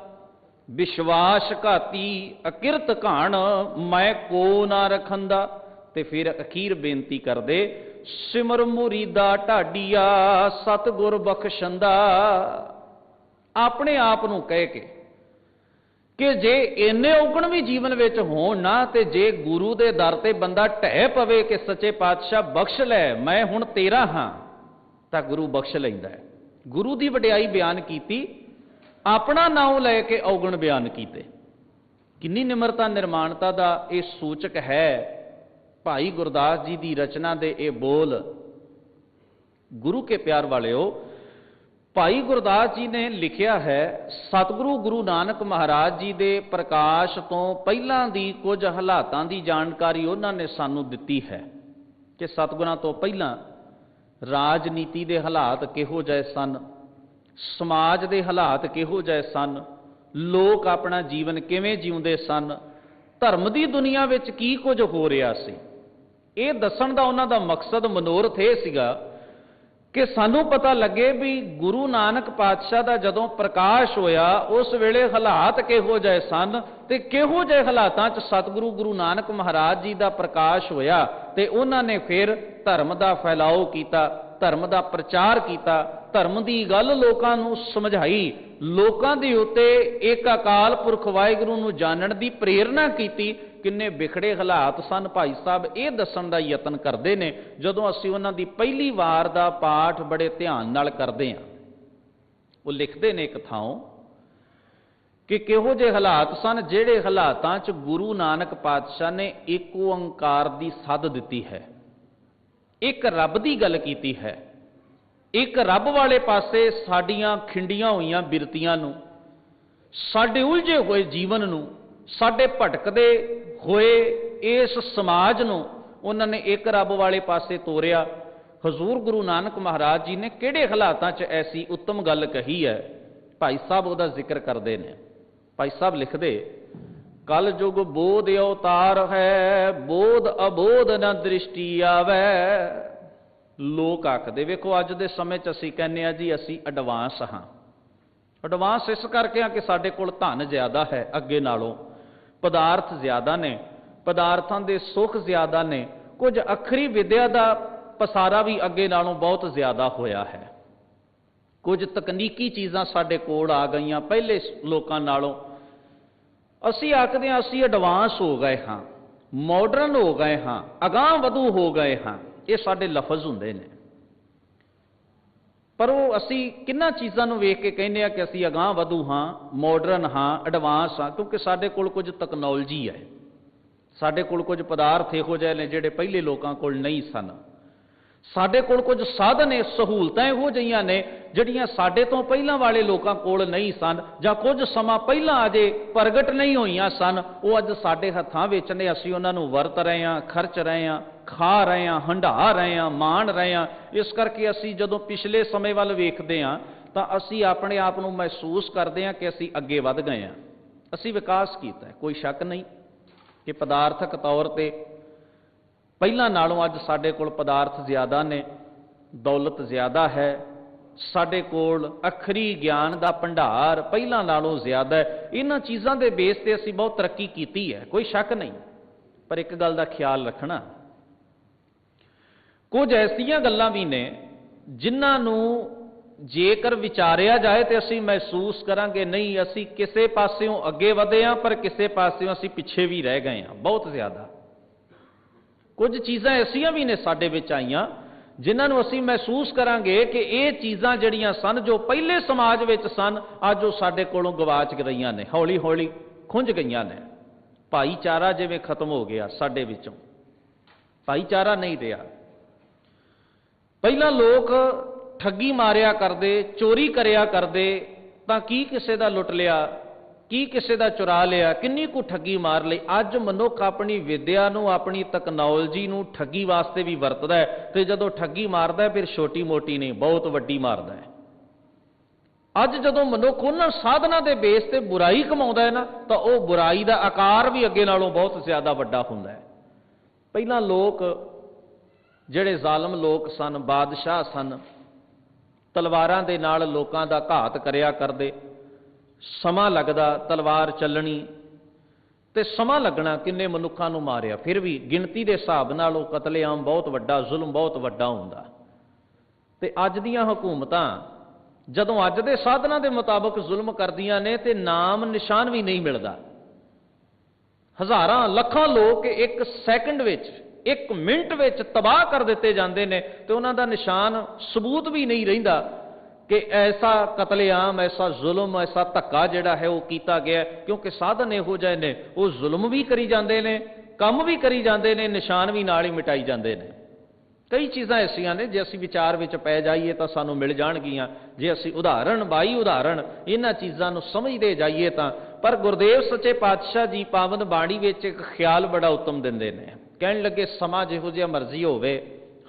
ਵਿਸ਼ਵਾਸ ਘਾਤੀ ਅਕਿਰਤ ਘਾਣ, ਮੈਂ ਕੋ ਨਾ ਰਖੰਦਾ। ਤੇ ਫਿਰ ਅਖੀਰ ਬੇਨਤੀ ਕਰਦੇ, ਸਿਮਰ ਮੁਰੀਦਾ ਢਾਡੀਆ, ਸਤਿਗੁਰ ਬਖਸ਼ੰਦਾ। ਆਪਣੇ ਆਪ ਨੂੰ ਕਹਿ ਕੇ ਕਿ ਜੇ ਇੰਨੇ ਔਗਣ ਵੀ ਜੀਵਨ ਵਿੱਚ ਹੋਣ ਨਾ, ਤੇ ਜੇ ਗੁਰੂ ਦੇ ਦਰ ਤੇ ਬੰਦਾ ਢਹਿ ਪਵੇ ਕਿ ਸੱਚੇ ਪਾਤਸ਼ਾਹ ਬਖਸ਼ ਲੈ, ਮੈਂ ਹੁਣ ਤੇਰਾ ਹਾਂ, ਤਾਂ ਗੁਰੂ ਬਖਸ਼ ਲੈਂਦਾ ਹੈ। ਗੁਰੂ ਦੀ ਵਡਿਆਈ ਬਿਆਨ ਕੀਤੀ, ਆਪਣਾ ਨਾਮ ਲੈ ਕੇ ਔਗਣ ਬਿਆਨ ਕੀਤੇ। ਕਿੰਨੀ ਨਿਮਰਤਾ, ਨਿਰਮਾਣਤਾ ਦਾ ਇਹ ਸੂਚਕ ਹੈ ਭਾਈ ਗੁਰਦਾਸ ਜੀ ਦੀ ਰਚਨਾ ਦੇ ਇਹ ਬੋਲ। ਗੁਰੂ ਕੇ ਪਿਆਰ ਵਾਲਿਓ, ਭਾਈ ਗੁਰਦਾਸ ਜੀ ਨੇ ਲਿਖਿਆ ਹੈ, ਸਤਿਗੁਰੂ ਗੁਰੂ ਨਾਨਕ ਮਹਾਰਾਜ ਜੀ ਦੇ ਪ੍ਰਕਾਸ਼ ਤੋਂ ਪਹਿਲਾਂ ਦੀ ਕੁਝ ਹਾਲਾਤਾਂ ਦੀ ਜਾਣਕਾਰੀ ਉਹਨਾਂ ਨੇ ਸਾਨੂੰ ਦਿੱਤੀ ਹੈ ਕਿ ਸਤਿਗੁਰਾਂ ਤੋਂ ਪਹਿਲਾਂ ਰਾਜਨੀਤੀ ਦੇ ਹਾਲਾਤ ਕਿਹੋ ਜਿਹੇ ਸਨ, ਸਮਾਜ ਦੇ ਹਾਲਾਤ ਕਿਹੋ ਜਿਹੇ ਸਨ, ਲੋਕ ਆਪਣਾ ਜੀਵਨ ਕਿਵੇਂ ਜਿਉਂਦੇ ਸਨ, ਧਰਮ ਦੀ ਦੁਨੀਆ ਵਿੱਚ ਕੀ ਕੁਝ ਹੋ ਰਿਹਾ ਸੀ। ਇਹ ਦੱਸਣ ਦਾ ਉਹਨਾਂ ਦਾ ਮਕਸਦ, ਮਨੋਰਥ ਇਹ ਸੀਗਾ ਕਿ ਸਾਨੂੰ ਪਤਾ ਲੱਗੇ ਵੀ ਗੁਰੂ ਨਾਨਕ ਪਾਤਸ਼ਾਹ ਦਾ ਜਦੋਂ ਪ੍ਰਕਾਸ਼ ਹੋਇਆ ਉਸ ਵੇਲੇ ਹਾਲਾਤ ਕਿਹੋ ਜਿਹੇ ਸਨ, ਤੇ ਕਿਹੋ ਜਿਹੇ ਹਾਲਾਤਾਂ 'ਚ ਸਤਿਗੁਰੂ ਗੁਰੂ ਨਾਨਕ ਮਹਾਰਾਜ ਜੀ ਦਾ ਪ੍ਰਕਾਸ਼ ਹੋਇਆ, ਤੇ ਉਹਨਾਂ ਨੇ ਫਿਰ ਧਰਮ ਦਾ ਫੈਲਾਓ ਕੀਤਾ, ਧਰਮ ਦਾ ਪ੍ਰਚਾਰ ਕੀਤਾ, ਧਰਮ ਦੀ ਗੱਲ ਲੋਕਾਂ ਨੂੰ ਸਮਝਾਈ, ਲੋਕਾਂ ਦੇ ਉੱਤੇ ਇੱਕ ਅਕਾਲ ਪੁਰਖ ਵਾਹਿਗੁਰੂ ਨੂੰ ਜਾਣਨ ਦੀ ਪ੍ਰੇਰਨਾ ਕੀਤੀ। ਕਿੰਨੇ ਵਿਖੜੇ ਹਾਲਾਤ ਸਨ ਭਾਈ ਸਾਹਿਬ ਇਹ ਦੱਸਣ ਦਾ ਯਤਨ ਕਰਦੇ ਨੇ ਜਦੋਂ ਅਸੀਂ ਉਹਨਾਂ ਦੀ ਪਹਿਲੀ ਵਾਰ ਦਾ ਪਾਠ ਬੜੇ ਧਿਆਨ ਨਾਲ ਕਰਦੇ ਹਾਂ। ਉਹ ਲਿਖਦੇ ਨੇ ਇੱਕ ਥਾਂ ਕਿ ਕਿਹੋ ਜਿਹੇ ਹਾਲਾਤ ਸਨ, ਜਿਹੜੇ ਹਾਲਾਤਾਂ 'ਚ ਗੁਰੂ ਨਾਨਕ ਪਾਤਸ਼ਾਹ ਨੇ ਇੱਕ ਓੰਕਾਰ ਦੀ ਸੱਦ ਦਿੱਤੀ ਹੈ, ਇੱਕ ਰੱਬ ਦੀ ਗੱਲ ਕੀਤੀ ਹੈ, ਇੱਕ ਰੱਬ ਵਾਲੇ ਪਾਸੇ ਸਾਡੀਆਂ ਖਿੰਡੀਆਂ ਹੋਈਆਂ ਬਿਰਤੀਆਂ ਨੂੰ, ਸਾਡੇ ਉਲਝੇ ਹੋਏ ਜੀਵਨ ਨੂੰ, ਸਾਡੇ ਭਟਕਦੇ ਹੋਏ ਇਸ ਸਮਾਜ ਨੂੰ ਉਹਨਾਂ ਨੇ ਇੱਕ ਰੱਬ ਵਾਲੇ ਪਾਸੇ ਤੋਰਿਆ। ਹਜ਼ੂਰ ਗੁਰੂ ਨਾਨਕ ਮਹਾਰਾਜ ਜੀ ਨੇ ਕਿਹੜੇ ਹਾਲਾਤਾਂ 'ਚ ਐਸੀ ਉੱਤਮ ਗੱਲ ਕਹੀ ਹੈ, ਭਾਈ ਸਾਹਿਬ ਉਹਦਾ ਜ਼ਿਕਰ ਕਰਦੇ ਨੇ। ਭਾਈ ਸਾਹਿਬ ਲਿਖਦੇ, ਕਲ ਯੁਗ ਬੋਧ ਅਵਤਾਰ ਹੈ, ਬੋਧ ਅਬੋਧ ਨ ਦ੍ਰਿਸ਼ਟੀ ਆਵੈ। ਲੋਕ ਆਖਦੇ, ਵੇਖੋ ਅੱਜ ਦੇ ਸਮੇਂ 'ਚ ਅਸੀਂ ਕਹਿੰਦੇ ਆ ਜੀ ਅਸੀਂ ਐਡਵਾਂਸ ਹਾਂ। ਐਡਵਾਂਸ ਇਸ ਕਰਕੇ ਆ ਕਿ ਸਾਡੇ ਕੋਲ ਧਨ ਜ਼ਿਆਦਾ ਹੈ ਅੱਗੇ ਨਾਲੋਂ, ਪਦਾਰਥ ਜ਼ਿਆਦਾ ਨੇ, ਪਦਾਰਥਾਂ ਦੇ ਸੁੱਖ ਜ਼ਿਆਦਾ ਨੇ, ਕੁਝ ਅੱਖਰੀ ਵਿਦਿਆ ਦਾ ਪਸਾਰਾ ਵੀ ਅੱਗੇ ਨਾਲੋਂ ਬਹੁਤ ਜ਼ਿਆਦਾ ਹੋਇਆ ਹੈ, ਕੁਝ ਤਕਨੀਕੀ ਚੀਜ਼ਾਂ ਸਾਡੇ ਕੋਲ ਆ ਗਈਆਂ ਪਹਿਲੇ ਲੋਕਾਂ ਨਾਲੋਂ। ਅਸੀਂ ਆਖਦੇ ਹਾਂ ਅਸੀਂ ਐਡਵਾਂਸ ਹੋ ਗਏ ਹਾਂ, ਮਾਡਰਨ ਹੋ ਗਏ ਹਾਂ, ਅਗਾਂਹ ਵਧੂ ਹੋ ਗਏ ਹਾਂ, ਇਹ ਸਾਡੇ ਲਫ਼ਜ਼ ਹੁੰਦੇ ਨੇ। ਪਰ ਉਹ ਅਸੀਂ ਕਿੰਨਾ ਚੀਜ਼ਾਂ ਨੂੰ ਵੇਖ ਕੇ ਕਹਿੰਦੇ ਆ ਕਿ ਅਸੀਂ ਅਗਾਂਹ ਵਧੂ ਹਾਂ, ਮਾਡਰਨ ਹਾਂ, ਐਡਵਾਂਸ ਹਾਂ, ਕਿਉਂਕਿ ਸਾਡੇ ਕੋਲ ਕੁਝ ਤਕਨੋਲੋਜੀ ਹੈ, ਸਾਡੇ ਕੋਲ ਕੁਝ ਪਦਾਰਥ ਇਹੋ ਜਿਹੇ ਨੇ ਜਿਹੜੇ ਪਹਿਲੇ ਲੋਕਾਂ ਕੋਲ ਨਹੀਂ ਸਨ, ਸਾਡੇ ਕੋਲ ਕੁਝ ਸਾਧਨ ਸਹੂਲਤਾਂ ਇਹੋ ਜਿਹੀਆਂ ਨੇ ਜਿਹੜੀਆਂ ਸਾਡੇ ਤੋਂ ਪਹਿਲਾਂ ਵਾਲੇ ਲੋਕਾਂ ਕੋਲ ਨਹੀਂ ਸਨ, ਜਾਂ ਕੁਝ ਸਮਾਂ ਪਹਿਲਾਂ ਅਜੇ ਪ੍ਰਗਟ ਨਹੀਂ ਹੋਈਆਂ ਸਨ, ਉਹ ਅੱਜ ਸਾਡੇ ਹੱਥਾਂ ਵਿੱਚ ਨੇ। ਅਸੀਂ ਉਹਨਾਂ ਨੂੰ ਵਰਤ ਰਹੇ ਹਾਂ, ਖਰਚ ਰਹੇ ਹਾਂ, ਖਾ ਰਹੇ ਹਾਂ, ਹੰਢਾ ਰਹੇ ਹਾਂ, ਮਾਣ ਰਹੇ ਹਾਂ। ਇਸ ਕਰਕੇ ਅਸੀਂ ਜਦੋਂ ਪਿਛਲੇ ਸਮੇਂ ਵੱਲ ਵੇਖਦੇ ਹਾਂ ਤਾਂ ਅਸੀਂ ਆਪਣੇ ਆਪ ਨੂੰ ਮਹਿਸੂਸ ਕਰਦੇ ਹਾਂ ਕਿ ਅਸੀਂ ਅੱਗੇ ਵੱਧ ਗਏ ਹਾਂ, ਅਸੀਂ ਵਿਕਾਸ ਕੀਤਾ ਹੈ। ਕੋਈ ਸ਼ੱਕ ਨਹੀਂ ਕਿ ਪਦਾਰਥਕ ਤੌਰ ਤੇ ਪਹਿਲਾਂ ਨਾਲੋਂ ਅੱਜ ਸਾਡੇ ਕੋਲ ਪਦਾਰਥ ਜ਼ਿਆਦਾ ਨੇ, ਦੌਲਤ ਜ਼ਿਆਦਾ ਹੈ, ਸਾਡੇ ਕੋਲ ਅੱਖਰੀ ਗਿਆਨ ਦਾ ਭੰਡਾਰ ਪਹਿਲਾਂ ਨਾਲੋਂ ਜ਼ਿਆਦਾ ਹੈ। ਇਹਨਾਂ ਚੀਜ਼ਾਂ ਦੇ ਬੇਸ ਤੇ ਅਸੀਂ ਬਹੁਤ ਤਰੱਕੀ ਕੀਤੀ ਹੈ, ਕੋਈ ਸ਼ੱਕ ਨਹੀਂ। ਪਰ ਇੱਕ ਗੱਲ ਦਾ ਖਿਆਲ ਰੱਖਣਾ, ਕੁਝ ਐਸੀਆਂ ਗੱਲਾਂ ਵੀ ਨੇ ਜਿਨ੍ਹਾਂ ਨੂੰ ਜੇਕਰ ਵਿਚਾਰਿਆ ਜਾਏ ਤੇ ਅਸੀਂ ਮਹਿਸੂਸ ਕਰਾਂਗੇ ਨਹੀਂ ਅਸੀਂ ਕਿਸੇ ਪਾਸਿਓਂ ਅੱਗੇ ਵਧੇ ਹਾਂ, ਪਰ ਕਿਸੇ ਪਾਸਿਓਂ ਅਸੀਂ ਪਿੱਛੇ ਵੀ ਰਹਿ ਗਏ ਹਾਂ ਬਹੁਤ ਜ਼ਿਆਦਾ। ਕੁਝ ਚੀਜ਼ਾਂ ਐਸੀਆਂ ਵੀ ਨੇ ਸਾਡੇ ਵਿੱਚ ਆਈਆਂ ਜਿਨ੍ਹਾਂ ਨੂੰ ਅਸੀਂ ਮਹਿਸੂਸ ਕਰਾਂਗੇ ਕਿ ਇਹ ਚੀਜ਼ਾਂ ਜਿਹੜੀਆਂ ਸਨ ਜੋ ਪਹਿਲੇ ਸਮਾਜ ਵਿੱਚ ਸਨ, ਅੱਜ ਉਹ ਸਾਡੇ ਕੋਲੋਂ ਗਵਾਚ ਗਈਆਂ ਨੇ, ਹੌਲੀ ਹੌਲੀ ਖੁੰਝ ਗਈਆਂ ਨੇ। ਭਾਈਚਾਰਾ ਜਿਵੇਂ ਖਤਮ ਹੋ ਗਿਆ ਸਾਡੇ ਵਿੱਚੋਂ, ਭਾਈਚਾਰਾ ਨਹੀਂ ਰਿਹਾ। ਪਹਿਲਾਂ ਲੋਕ ਠੱਗੀ ਮਾਰਿਆ ਕਰਦੇ, ਚੋਰੀ ਕਰਿਆ ਕਰਦੇ, ਤਾਂ ਕੀ ਕਿਸੇ ਦਾ ਲੁੱਟ ਲਿਆ, ਕੀ ਕਿਸੇ ਦਾ ਚੁਰਾ ਲਿਆ, ਕਿੰਨੀ ਕੁ ਠੱਗੀ ਮਾਰ ਲਈ। ਅੱਜ ਮਨੁੱਖ ਆਪਣੀ ਵਿਦਿਆ ਨੂੰ, ਆਪਣੀ ਤਕਨੋਲੋਜੀ ਨੂੰ ਠੱਗੀ ਵਾਸਤੇ ਵੀ ਵਰਤਦਾ ਹੈ, ਤੇ ਜਦੋਂ ਠੱਗੀ ਮਾਰਦਾ ਫਿਰ ਛੋਟੀ ਮੋਟੀ ਨਹੀਂ, ਬਹੁਤ ਵੱਡੀ ਮਾਰਦਾ ਹੈ। ਅੱਜ ਜਦੋਂ ਮਨੁੱਖ ਉਹਨਾਂ ਸਾਧਨਾਂ ਦੇ ਬੇਸ ਤੇ ਬੁਰਾਈ ਕਮਾਉਂਦਾ ਹੈ ਨਾ, ਤਾਂ ਉਹ ਬੁਰਾਈ ਦਾ ਆਕਾਰ ਵੀ ਅੱਗੇ ਨਾਲੋਂ ਬਹੁਤ ਜ਼ਿਆਦਾ ਵੱਡਾ ਹੁੰਦਾ ਹੈ। ਪਹਿਲਾਂ ਲੋਕ ਜਿਹੜੇ ਜ਼ਾਲਮ ਲੋਕ ਸਨ, ਬਾਦਸ਼ਾਹ ਸਨ, ਤਲਵਾਰਾਂ ਦੇ ਨਾਲ ਲੋਕਾਂ ਦਾ ਘਾਤ ਕਰਿਆ ਕਰਦੇ। ਸਮਾਂ ਲੱਗਦਾ ਤਲਵਾਰ ਚੱਲਣੀ ਤੇ ਸਮਾਂ ਲੱਗਣਾ ਕਿੰਨੇ ਮਨੁੱਖਾਂ ਨੂੰ ਮਾਰਿਆ, ਫਿਰ ਵੀ ਗਿਣਤੀ ਦੇ ਹਿਸਾਬ ਨਾਲ ਉਹ ਕਤਲੇਆਮ ਬਹੁਤ ਵੱਡਾ, ਜ਼ੁਲਮ ਬਹੁਤ ਵੱਡਾ ਹੁੰਦਾ। ਤੇ ਅੱਜ ਦੀਆਂ ਹਕੂਮਤਾਂ ਜਦੋਂ ਅੱਜ ਦੇ ਸਾਧਨਾਂ ਦੇ ਮੁਤਾਬਕ ਜ਼ੁਲਮ ਕਰਦੀਆਂ ਨੇ ਤੇ ਨਾਮ ਨਿਸ਼ਾਨ ਵੀ ਨਹੀਂ ਮਿਲਦਾ। ਹਜ਼ਾਰਾਂ ਲੱਖਾਂ ਲੋਕ ਇੱਕ ਸੈਕਿੰਡ ਵਿੱਚ, ਇੱਕ ਮਿੰਟ ਵਿੱਚ ਤਬਾਹ ਕਰ ਦਿੱਤੇ ਜਾਂਦੇ ਨੇ ਤੇ ਉਹਨਾਂ ਦਾ ਨਿਸ਼ਾਨ ਸਬੂਤ ਵੀ ਨਹੀਂ ਰਹਿੰਦਾ ਕਿ ਐਸਾ ਕਤਲੇਆਮ, ਐਸਾ ਜ਼ੁਲਮ, ਐਸਾ ਧੱਕਾ ਜਿਹੜਾ ਹੈ ਉਹ ਕੀਤਾ ਗਿਆ। ਕਿਉਂਕਿ ਸਾਧਨ ਇਹੋ ਜਿਹੇ ਨੇ, ਉਹ ਜ਼ੁਲਮ ਵੀ ਕਰੀ ਜਾਂਦੇ ਨੇ, ਕੰਮ ਵੀ ਕਰੀ ਜਾਂਦੇ ਨੇ, ਨਿਸ਼ਾਨ ਵੀ ਨਾਲ ਹੀ ਮਿਟਾਈ ਜਾਂਦੇ ਨੇ। ਕਈ ਚੀਜ਼ਾਂ ਐਸੀਆਂ ਨੇ ਜੇ ਅਸੀਂ ਵਿਚਾਰ ਵਿੱਚ ਪੈ ਜਾਈਏ ਤਾਂ ਸਾਨੂੰ ਮਿਲ ਜਾਣਗੀਆਂ, ਜੇ ਅਸੀਂ ਉਦਾਹਰਣ ਬਾਈ ਉਦਾਹਰਣ ਇਹਨਾਂ ਚੀਜ਼ਾਂ ਨੂੰ ਸਮਝਦੇ ਜਾਈਏ ਤਾਂ। ਪਰ ਗੁਰਦੇਵ ਸੱਚੇ ਪਾਤਸ਼ਾਹ ਜੀ ਪਾਵਨ ਬਾਣੀ ਵਿੱਚ ਇੱਕ ਖਿਆਲ ਬੜਾ ਉੱਤਮ ਦਿੰਦੇ ਨੇ। ਕਹਿਣ ਲੱਗੇ ਸਮਾਂ ਜਿਹੋ ਜਿਹਾ ਮਰਜ਼ੀ ਹੋਵੇ,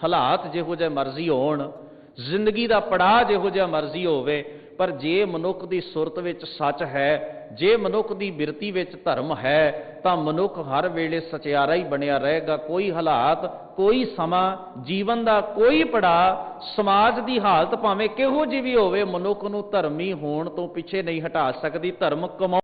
ਹਾਲਾਤ ਜਿਹੋ ਜਿਹੇ ਮਰਜ਼ੀ ਹੋਣ, ਜ਼ਿੰਦਗੀ ਦਾ ਪੜਾਅ ਜਿਹੋ ਜਿਹਾ ਮਰਜ਼ੀ ਹੋਵੇ, ਪਰ ਜੇ ਮਨੁੱਖ ਦੀ ਸੁਰਤ ਵਿੱਚ ਸੱਚ ਹੈ, ਜੇ ਮਨੁੱਖ ਦੀ ਬਿਰਤੀ ਵਿੱਚ ਧਰਮ ਹੈ, ਤਾਂ ਮਨੁੱਖ ਹਰ ਵੇਲੇ ਸਚਿਆਰਾ ਹੀ ਬਣਿਆ ਰਹੇਗਾ। ਕੋਈ ਹਾਲਾਤ, ਕੋਈ ਸਮਾਂ, ਜੀਵਨ ਦਾ ਕੋਈ ਪੜਾਅ, ਸਮਾਜ ਦੀ ਹਾਲਤ ਭਾਵੇਂ ਕਿਹੋ ਜਿਹੀ ਵੀ ਹੋਵੇ, ਮਨੁੱਖ ਨੂੰ ਧਰਮੀ ਹੋਣ ਤੋਂ ਪਿੱਛੇ ਨਹੀਂ ਹਟਾ ਸਕਦੀ। ਧਰਮ ਕਮਾਉਣ